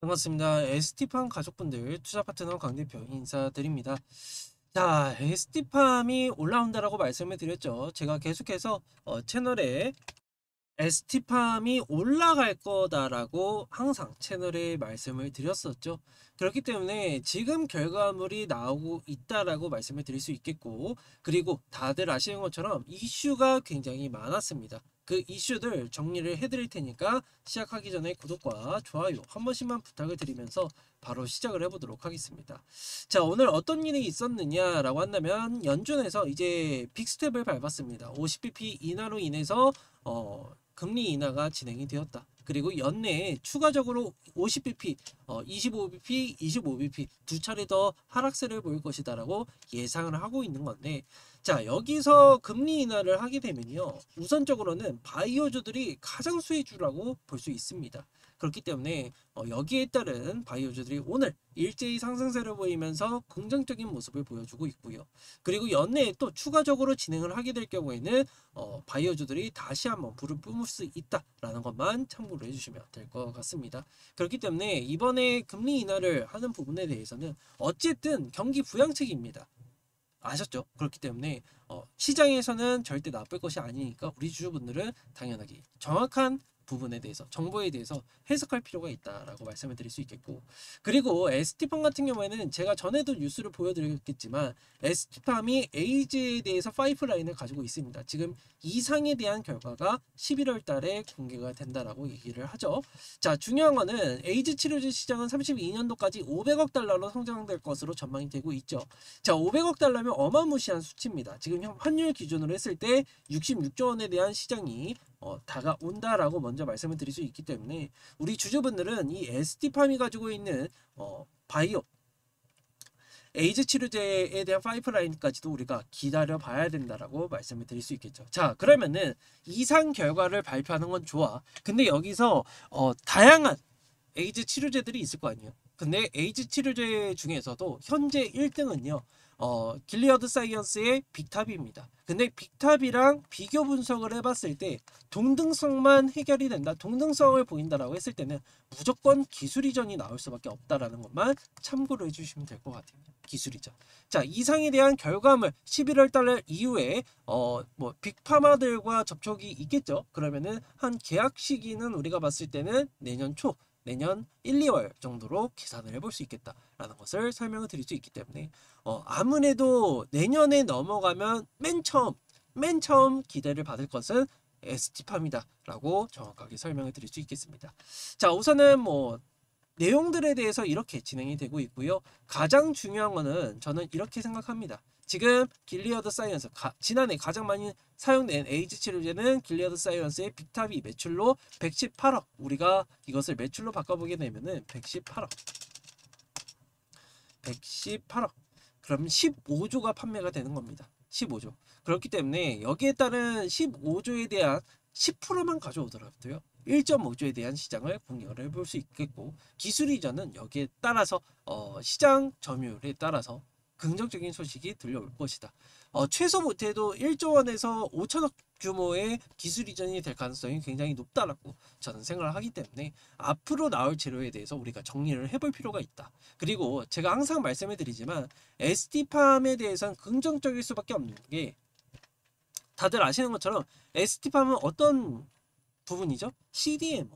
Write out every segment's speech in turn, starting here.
반갑습니다. ST팜 가족분들, 투자 파트너 강 대표 인사드립니다. 자, ST팜이 올라온다라고 말씀을 드렸죠. 제가 계속해서 채널에 ST팜이 올라갈 거다라고 항상 채널에 말씀을 드렸었죠. 그렇기 때문에 지금 결과물이 나오고 있다라고 말씀을 드릴 수 있겠고, 그리고 다들 아시는 것처럼 이슈가 굉장히 많았습니다. 그 이슈들 정리를 해드릴 테니까 시작하기 전에 구독과 좋아요 한 번씩만 부탁을 드리면서 바로 시작을 해보도록 하겠습니다. 자, 오늘 어떤 일이 있었느냐라고 한다면 연준에서 이제 빅스텝을 밟았습니다. 50bp 인하로 인해서 금리 인하가 진행이 되었다. 그리고 연내에 추가적으로 50bp, 25bp, 25bp 두 차례 더 하락세를 보일 것이다라고 예상을 하고 있는 건데, 자, 여기서 금리 인하를 하게 되면요, 우선적으로는 바이오주들이 가장 수혜주라고 볼 수 있습니다. 그렇기 때문에 여기에 따른 바이오주들이 오늘 일제히 상승세를 보이면서 긍정적인 모습을 보여주고 있고요. 그리고 연내에 또 추가적으로 진행을 하게 될 경우에는 바이오주들이 다시 한번 불을 뿜을 수 있다라는 것만 참고로 해주시면 될 것 같습니다. 그렇기 때문에 이번에 금리 인하를 하는 부분에 대해서는 어쨌든 경기 부양책입니다. 아셨죠? 그렇기 때문에 시장에서는 절대 나쁠 것이 아니니까 우리 주주분들은 당연하게 정확한 부분에 대해서, 정보에 대해서 해석할 필요가 있다라고 말씀을 드릴 수 있겠고, 그리고 ST팜 같은 경우에는 제가 전에도 뉴스를 보여드렸겠지만 ST팜이 에이즈에 대해서 파이프라인을 가지고 있습니다. 지금 이상에 대한 결과가 11월 달에 공개가 된다라고 얘기를 하죠. 자, 중요한 거는 에이즈 치료제 시장은 32년도까지 500억 달러로 성장될 것으로 전망이 되고 있죠. 자, 500억 달러면 어마무시한 수치입니다. 지금 환율 기준으로 했을 때 66조 원에 대한 시장이 다가온다라고 먼저 말씀을 드릴 수 있기 때문에 우리 주주분들은 이 ST팜이 가지고 있는 바이오 에이즈 치료제에 대한 파이프라인까지도 우리가 기다려 봐야 된다라고 말씀을 드릴 수 있겠죠. 자, 그러면은 이상 결과를 발표하는 건 좋아. 근데 여기서 다양한 에이즈 치료제들이 있을 거 아니에요. 근데 에이즈 치료제 중에서도 현재 1등은요. 길리어드 사이언스의 빅탑입니다. 근데 빅탑이랑 비교 분석을 해봤을 때 동등성만 해결이 된다, 동등성을 보인다라고 했을 때는 무조건 기술 이전이 나올 수밖에 없다라는 것만 참고로 해주시면 될 것 같아요. 기술 이전. 자, 이상에 대한 결과물 11월 달 이후에 뭐 빅파마들과 접촉이 있겠죠. 그러면은 한 계약 시기는 우리가 봤을 때는 내년 1, 2월 정도로 계산을 해볼 수 있겠다라는 것을 설명을 드릴 수 있기 때문에 아무래도 내년에 넘어가면 맨 처음 기대를 받을 것은 ST팜이다라고 정확하게 설명을 드릴 수 있겠습니다. 자, 우선은 뭐 내용들에 대해서 이렇게 진행이 되고 있고요. 가장 중요한 거는 저는 이렇게 생각합니다. 지금 길리어드 사이언스, 지난해 가장 많이 사용된 에이즈 치료제는 길리어드 사이언스의 빅탑이 매출로 118억, 우리가 이것을 매출로 바꿔보게 되면은 118억 그럼 15조가 판매가 되는 겁니다. 15조. 그렇기 때문에 여기에 따른 15조에 대한 10%만 가져오더라도요, 1.5조에 대한 시장을 공략을 해볼 수 있겠고, 기술 이전은 여기에 따라서 시장 점유율에 따라서 긍정적인 소식이 들려올 것이다. 최소 못해도 1조 원에서 5천억 규모의 기술 이전이 될 가능성이 굉장히 높다라고 저는 생각을 하기 때문에 앞으로 나올 재료에 대해서 우리가 정리를 해볼 필요가 있다. 그리고 제가 항상 말씀을 드리지만 ST팜에 대해서는 긍정적일 수밖에 없는 게, 다들 아시는 것처럼 ST팜은 어떤 부분이죠? CDMO,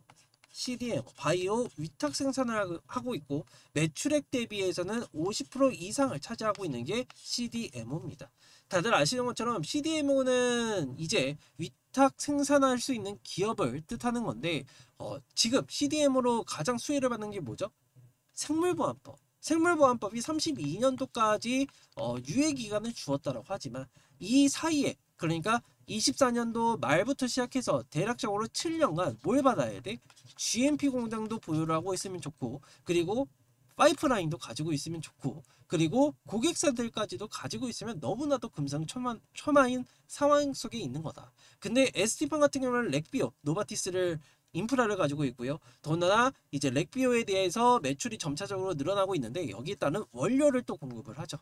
바이오 위탁 생산을 하고 있고 매출액 대비해서는 50% 이상을 차지하고 있는 게 CDMO입니다. 다들 아시는 것처럼 CDMO는 이제 위탁 생산할 수 있는 기업을 뜻하는 건데, 지금 CDMO로 가장 수혜를 받는 게 뭐죠? 생물보안법. 생물보안법이 32년도까지 유예 기간을 주었다고 하지만 이 사이에, 그러니까 24년도 말부터 시작해서 대략적으로 7년간 뭘 받아야 돼? GMP 공장도 보유를 하고 있으면 좋고, 그리고 파이프라인도 가지고 있으면 좋고, 그리고 고객사들까지도 가지고 있으면 너무나도 금상첨화인 상황 속에 있는 거다. 근데 ST팜 같은 경우는 렉비오, 노바티스를 인프라를 가지고 있고요. 더군다나 이제 렉비오에 대해서 매출이 점차적으로 늘어나고 있는데 여기에 따른 원료를 또 공급을 하죠.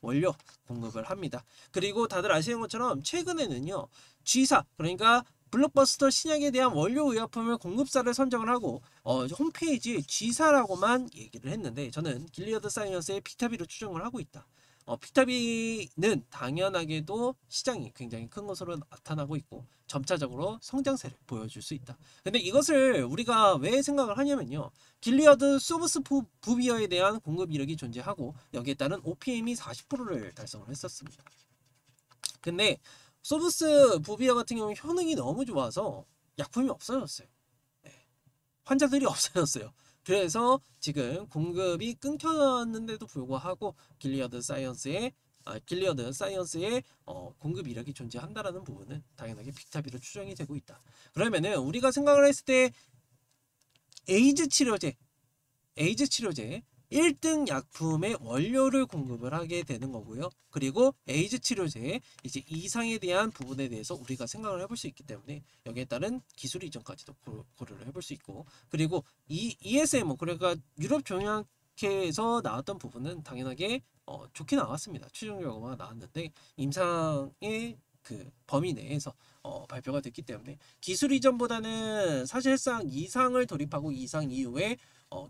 원료 공급을 합니다. 그리고 다들 아시는 것처럼 최근에는요, G사, 그러니까 블록버스터 신약에 대한 원료 의약품을 공급사를 선정을 하고 홈페이지에 G사라고만 얘기를 했는데 저는 길리어드 사이언스의 빅타비로 추정을 하고 있다. 빅타비는 당연하게도 시장이 굉장히 큰 것으로 나타나고 있고 점차적으로 성장세를 보여줄 수 있다. 근데 이것을 우리가 왜 생각을 하냐면요. 길리어드 소브스 부비어에 대한 공급 이력이 존재하고 여기에 따른 OPM이 40%를 달성을 했었습니다. 근데 소브스 부비어 같은 경우는 효능이 너무 좋아서 약품이 없어졌어요. 네. 환자들이 없어졌어요. 그래서 지금 공급이 끊겼는데도 불구하고 길리어드 사이언스의 공급 이력이 존재한다라는 부분은 당연하게 빅타비로 추정이 되고 있다. 그러면은 우리가 생각을 했을 때 에이즈 치료제 1등 약품의 원료를 공급을 하게 되는 거고요. 그리고 에이즈 치료제 이제 이상에 대한 부분에 대해서 우리가 생각을 해볼 수 있기 때문에 여기에 따른 기술 이전까지도 고려를 해볼 수 있고, 그리고 ESMO 그러니까 유럽 종약회에서 나왔던 부분은 당연하게 좋게 나왔습니다. 최종 결과가 나왔는데 임상의 그 범위 내에서 발표가 됐기 때문에 기술 이전보다는 사실상 이상을 돌입하고 이상 이후에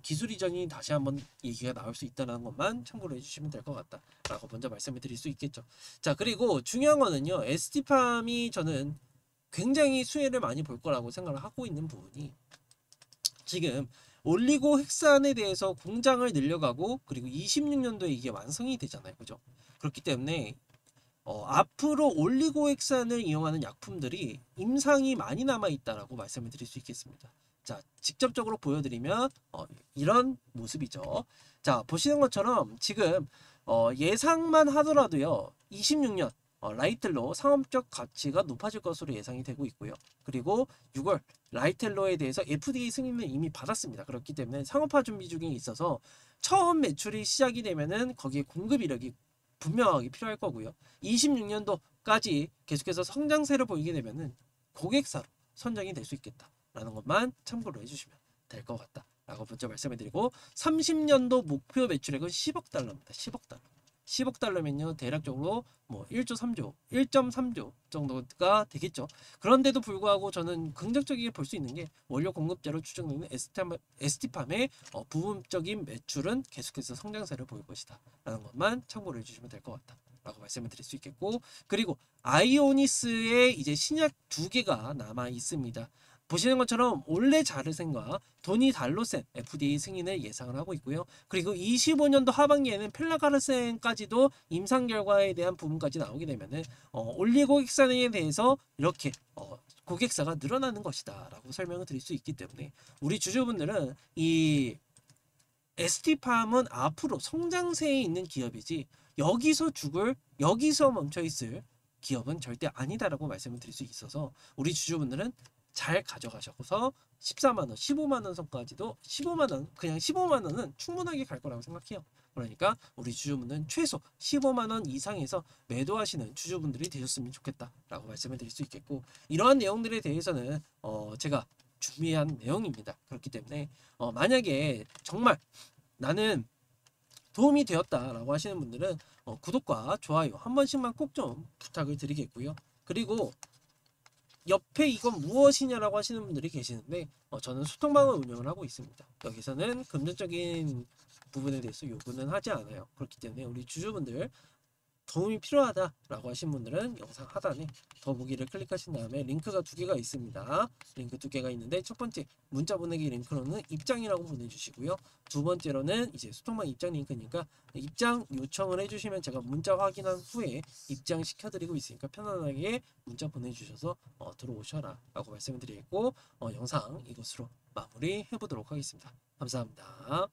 기술 이전이 다시 한번 얘기가 나올 수 있다는 것만 참고로 해주시면 될 것 같다라고 먼저 말씀을 드릴 수 있겠죠. 자, 그리고 중요한 거는요. ST팜이 저는 굉장히 수혜를 많이 볼 거라고 생각을 하고 있는 부분이 지금 올리고 헥산에 대해서 공장을 늘려가고 그리고 26년도에 이게 완성이 되잖아요. 그죠? 그렇기 때문에 앞으로 올리고액산을 이용하는 약품들이 임상이 많이 남아 있다라고 말씀을 드릴 수 있겠습니다. 자, 직접적으로 보여드리면 이런 모습이죠. 자, 보시는 것처럼 지금 예상만 하더라도요. 26년 라이텔로 상업적 가치가 높아질 것으로 예상이 되고 있고요. 그리고 6월 라이텔로에 대해서 FDA 승인을 이미 받았습니다. 그렇기 때문에 상업화 준비 중에 있어서 처음 매출이 시작이 되면은 거기에 공급 이력이 분명하게 필요할 거고요. 26년도까지 계속해서 성장세를 보이게 되면은 고객사로 선정이 될 수 있겠다라는 것만 참고로 해주시면 될 것 같다라고 먼저 말씀을 드리고 30년도 목표 매출액은 10억 달러입니다. 10억 달러. 10억 달러면요 대략적으로 뭐 1조 3조, 1.3조 정도가 되겠죠. 그런데도 불구하고 저는 긍정적이게 볼 수 있는 게 원료 공급자로 추정되는 ST팜의 부분적인 매출은 계속해서 성장세를 보일 것이다 라는 것만 참고를 해주시면 될 것 같다 라고 말씀을 드릴 수 있겠고, 그리고 아이오니스의 이제 신약 2개가 남아 있습니다. 보시는 것처럼 올레 자르센과 도니 달로센 FDA 승인을 예상을 하고 있고요. 그리고 25년도 하반기에는 펠라가르센까지도 임상 결과에 대한 부분까지 나오게 되면은 올리고객산에 대해서 이렇게 고객사가 늘어나는 것이다라고 설명을 드릴 수 있기 때문에 우리 주주분들은 이 ST팜은 앞으로 성장세에 있는 기업이지 여기서 멈춰 있을 기업은 절대 아니다라고 말씀을 드릴 수 있어서 우리 주주분들은 잘 가져가셔서 14만원, 15만원 선까지도 15만원, 그냥 15만원은 충분하게 갈 거라고 생각해요. 그러니까 우리 주주분은 최소 15만원 이상에서 매도하시는 주주분들이 되셨으면 좋겠다라고 말씀을 드릴 수 있겠고, 이러한 내용들에 대해서는 제가 준비한 내용입니다. 그렇기 때문에 만약에 정말 나는 도움이 되었다라고 하시는 분들은 구독과 좋아요 한 번씩만 꼭 좀 부탁을 드리겠고요. 그리고 옆에 이건 무엇이냐라고 하시는 분들이 계시는데 저는 소통방을 운영을 하고 있습니다. 여기서는 금전적인 부분에 대해서 요구는 하지 않아요. 그렇기 때문에 우리 주주분들 도움이 필요하다라고 하신 분들은 영상 하단에 더보기를 클릭하신 다음에 링크가 2개가 있습니다. 링크 2개가 있는데 첫 번째 문자 보내기 링크로는 입장이라고 보내주시고요. 두 번째로는 이제 소통방 입장 링크니까 입장 요청을 해주시면 제가 문자 확인한 후에 입장 시켜드리고 있으니까 편안하게 문자 보내주셔서 들어오셔라 라고 말씀을 드리고 영상 이것으로 마무리 해보도록 하겠습니다. 감사합니다.